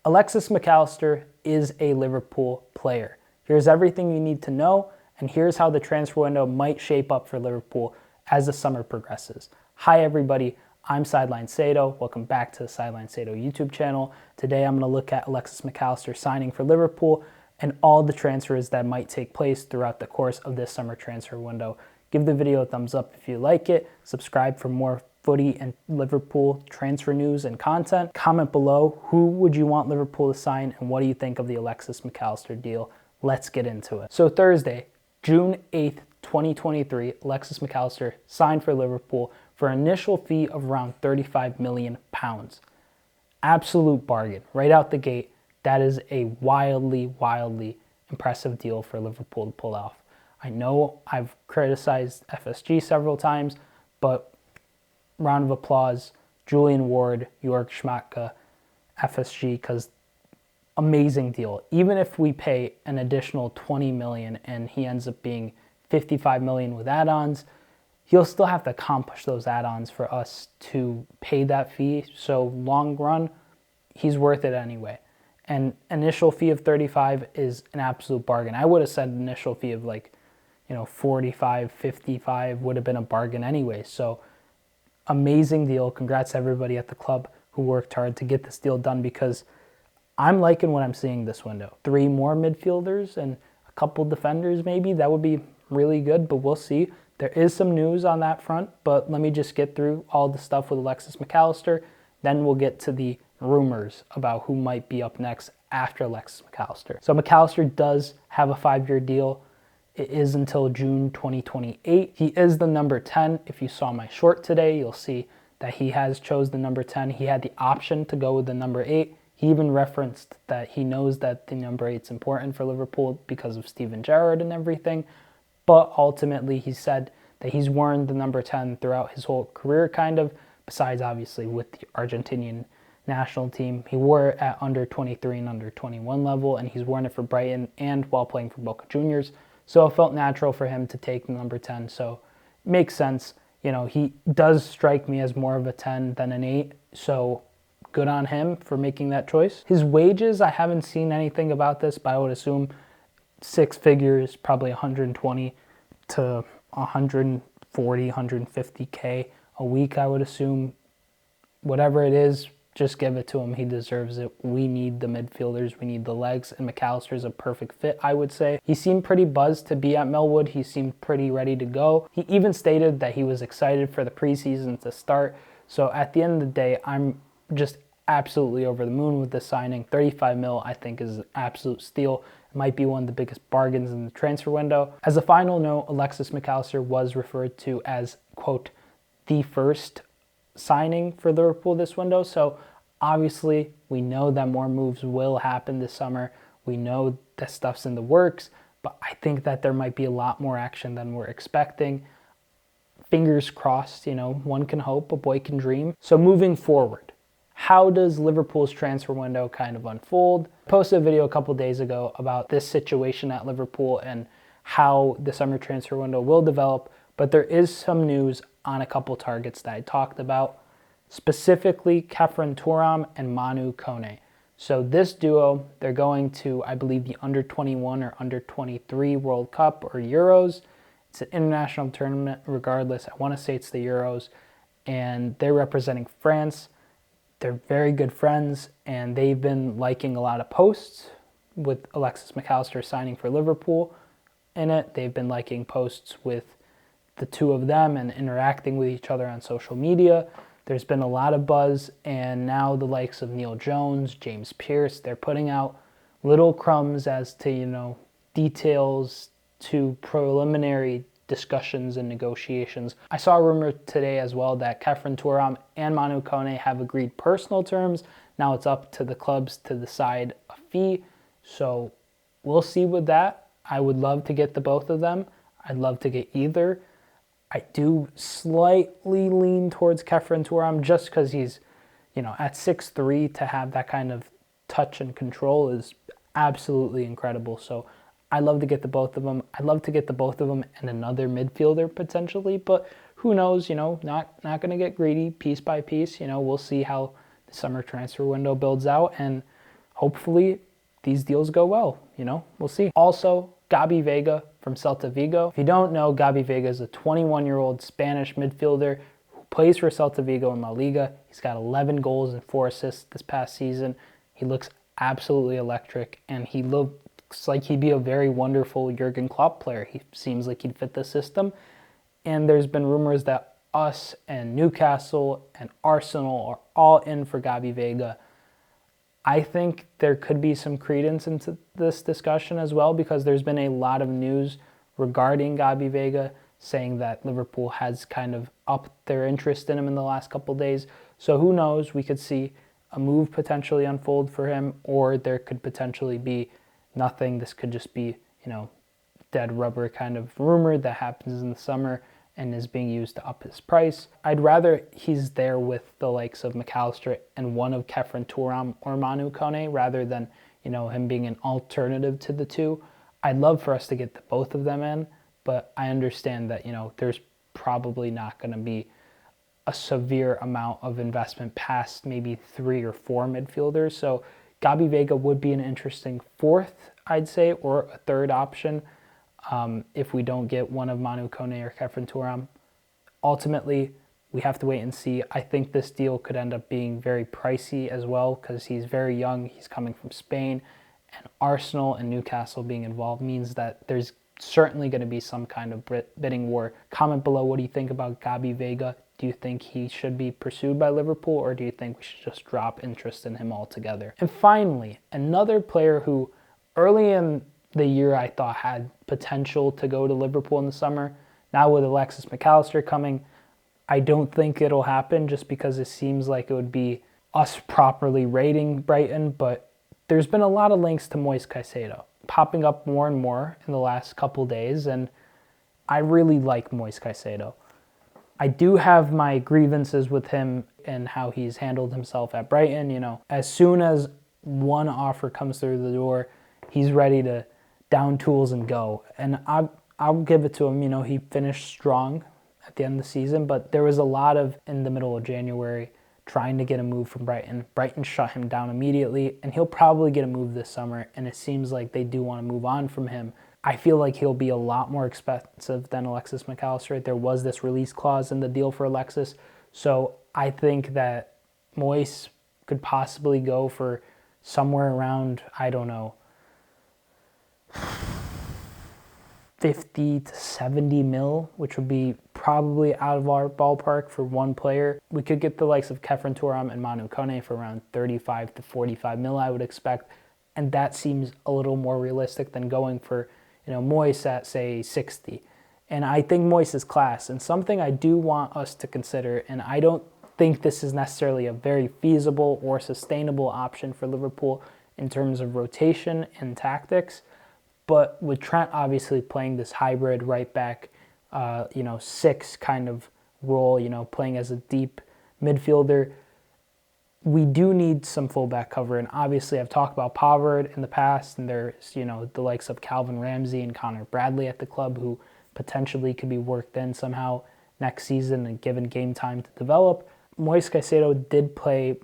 Alexis McAllister is a Liverpool player. Here's everything you need to know, and here's how the transfer window might shape up for Liverpool as the summer progresses. Hi everybody, I'm Sideline Sato. Welcome back to the Sideline Sato YouTube channel. Today I'm going to look at Alexis McAllister signing for Liverpool and all the transfers that might take place throughout the course of this summer transfer window. Give the video a thumbs up if you like it. Subscribe for more footy and Liverpool transfer news and content. Comment below who would you want Liverpool to sign and what do you think of the Alexis McAllister deal. Let's get into it. So Thursday, June 8th, 2023, Alexis McAllister signed for Liverpool for an initial fee of around £35 million. Absolute bargain. Right out the gate, that is a wildly impressive deal for Liverpool to pull off. I know I've criticized FSG several times, but round of applause, Julian Ward, Jörg Schmadtke, FSG, because amazing deal. Even if we pay an additional $20 million and he ends up being $55 million with add-ons, he'll still have to accomplish those add-ons for us to pay that fee. So long run, he's worth it anyway. And initial fee of 35 is an absolute bargain. I would have said initial fee of 45, 55 would have been a bargain anyway. So amazing deal. Congrats to everybody at the club who worked hard to get this deal done, because I'm liking what I'm seeing this window. 3 more midfielders and a couple defenders maybe. That would be really good, but we'll see. There is some news on that front, but let me just get through all the stuff with Alexis McAllister. Then we'll get to the rumors about who might be up next after Alexis McAllister. So McAllister does have a 5-year deal. It is until June 2028. He is the number 10. If you saw my short today, you'll see that he has chose the number 10. He had the option to go with the number 8. He even referenced that he knows that the number 8 is important for Liverpool because of Steven Gerrard and everything. But ultimately, he said that he's worn the number 10 throughout his whole career, kind of, besides obviously with the Argentinian national team. He wore it at under 23 and under 21 level, and he's worn it for Brighton and while playing for Boca Juniors. So it felt natural for him to take the number 10. So it makes sense. You know, he does strike me as more of a 10 than an 8. So good on him for making that choice. His wages, I haven't seen anything about this, but I would assume 6 figures, probably 120 to 140, 150K a week, I would assume. Whatever it is, just give it to him. He deserves it. We need the midfielders. We need the legs, and McAllister's a perfect fit, I would say. He seemed pretty buzzed to be at Melwood. He seemed pretty ready to go. He even stated that he was excited for the preseason to start. So at the end of the day, I'm just absolutely over the moon with this signing. 35 mil, I think, is an absolute steal. It might be one of the biggest bargains in the transfer window. As a final note, Alexis McAllister was referred to as, quote, the first signing for Liverpool this window. So obviously we know that more moves will happen this summer. We know that stuff's in the works, but I think that there might be a lot more action than we're expecting. Fingers crossed, one can hope, a boy can dream. So moving forward, how does Liverpool's transfer window kind of unfold? I posted a video a couple days ago about this situation at Liverpool and how the summer transfer window will develop, but there is some news on a couple targets that I talked about, specifically Thuram and Kone. So this duo, they're going to, I believe, the under 21 or under 23 World Cup or Euros. It's an international tournament regardless. I want to say it's the Euros, and they're representing France. They're very good friends, and they've been liking a lot of posts with Alexis McAllister signing for Liverpool in it. They've been liking posts with the two of them and interacting with each other on social media. There's been a lot of buzz, and now the likes of Neil Jones, James Pearce, they're putting out little crumbs as to, details to preliminary discussions and negotiations. I saw a rumor today as well that Thuram and Kone have agreed personal terms. Now it's up to the clubs to decide a fee. So we'll see with that. I would love to get the both of them. I'd love to get either. I do slightly lean towards Thuram just because he's, at 6'3", to have that kind of touch and control is absolutely incredible. So I'd love to get the both of them. I'd love to get the both of them and another midfielder potentially, but who knows, not going to get greedy piece by piece. We'll see how the summer transfer window builds out, and hopefully these deals go well. We'll see. Also, Gabi Veiga from Celta Vigo. If you don't know, Gabi Veiga is a 21-year-old Spanish midfielder who plays for Celta Vigo in La Liga. He's got 11 goals and 4 assists this past season. He looks absolutely electric, and he looks like he'd be a very wonderful Jurgen Klopp player. He seems like he'd fit the system. And there's been rumors that us and Newcastle and Arsenal are all in for Gabi Veiga. I think there could be some credence into this discussion as well, because there's been a lot of news regarding Gabi Veiga saying that Liverpool has kind of upped their interest in him in the last couple of days. So who knows? We could see a move potentially unfold for him, or there could potentially be nothing. This could just be, dead rubber kind of rumor that happens in the summer and is being used to up his price. I'd rather he's there with the likes of McAllister and one of Thuram or Manu Kone rather than, him being an alternative to the two. I'd love for us to get both of them in, but I understand that, there's probably not going to be a severe amount of investment past maybe 3 or 4 midfielders. So Gabi Veiga would be an interesting fourth, I'd say, or a third option. If we don't get one of Manu Kone or Thuram. Ultimately, we have to wait and see. I think this deal could end up being very pricey as well, because he's very young. He's coming from Spain, and Arsenal and Newcastle being involved means that there's certainly going to be some kind of bidding war. Comment below, what do you think about Gabi Veiga? Do you think he should be pursued by Liverpool, or do you think we should just drop interest in him altogether? And finally, another player who early in the year I thought had potential to go to Liverpool in the summer. Now with Alexis McAllister coming, I don't think it'll happen, just because it seems like it would be us properly rating Brighton, but there's been a lot of links to Moise Caicedo popping up more and more in the last couple days, and I really like Moise Caicedo. I do have my grievances with him and how he's handled himself at Brighton. As soon as one offer comes through the door, he's ready to down tools and go. And I'll give it to him. He finished strong at the end of the season, but there was a lot of, in the middle of January, trying to get a move from Brighton. Brighton shut him down immediately, and he'll probably get a move this summer, and it seems like they do want to move on from him. I feel like he'll be a lot more expensive than Alexis McAllister. There was this release clause in the deal for Alexis, so I think that Moise could possibly go for somewhere around, 50 to 70 mil, which would be probably out of our ballpark for one player. We could get the likes of Thuram and Manu Kone for around 35 to 45 mil, I would expect, and that seems a little more realistic than going for, Moise at, say, 60. And I think Moise is class, and something I do want us to consider, and I don't think this is necessarily a very feasible or sustainable option for Liverpool in terms of rotation and tactics, but with Trent obviously playing this hybrid right back, 6 kind of role, playing as a deep midfielder, we do need some fullback cover. And obviously I've talked about Pavard in the past, and there's, the likes of Calvin Ramsey and Connor Bradley at the club who potentially could be worked in somehow next season and given game time to develop. Moise Caicedo did play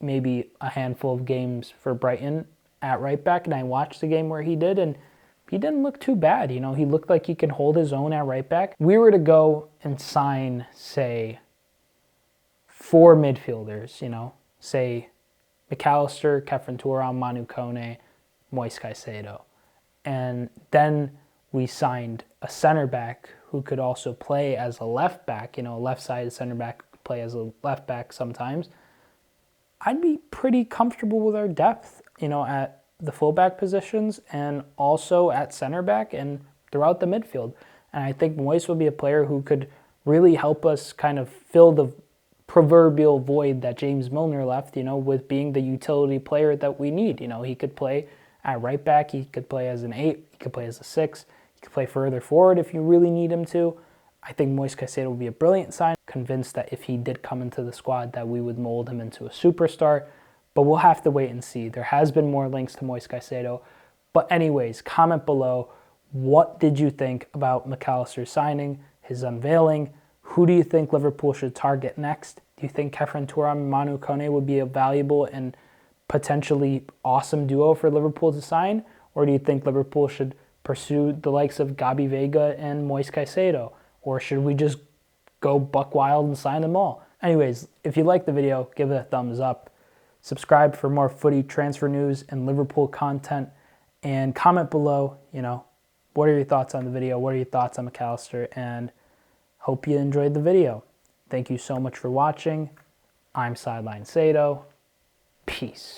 maybe a handful of games for Brighton at right back, and I watched the game where he did, and he didn't look too bad. He looked like he can hold his own at right back. We were to go and sign, say, 4 midfielders, say McAllister, Thuram, Manu Kone, Moise Caicedo, and then we signed a center back who could also play as a left back, a left-sided center back could play as a left back sometimes. I'd be pretty comfortable with our depth, at the fullback positions and also at center back and throughout the midfield. And I think Moise would be a player who could really help us kind of fill the proverbial void that James Milner left, with being the utility player that we need. He could play at right back, he could play as an 8, he could play as a 6, he could play further forward if you really need him to. I think Moise Caicedo would be a brilliant sign. Convinced that if he did come into the squad that we would mold him into a superstar, but we'll have to wait and see. There has been more links to Moise Caicedo. But anyways, comment below, what did you think about McAllister's signing, his unveiling? Who do you think Liverpool should target next? Do you think Thuram and Manu Kone would be a valuable and potentially awesome duo for Liverpool to sign? Or do you think Liverpool should pursue the likes of Gabi Vega and Moise Caicedo? Or should we just go buck wild and sign them all? Anyways, if you like the video, give it a thumbs up. Subscribe for more footy transfer news and Liverpool content. And comment below, what are your thoughts on the video? What are your thoughts on McAllister? And hope you enjoyed the video. Thank you so much for watching. I'm Sideline Sado. Peace.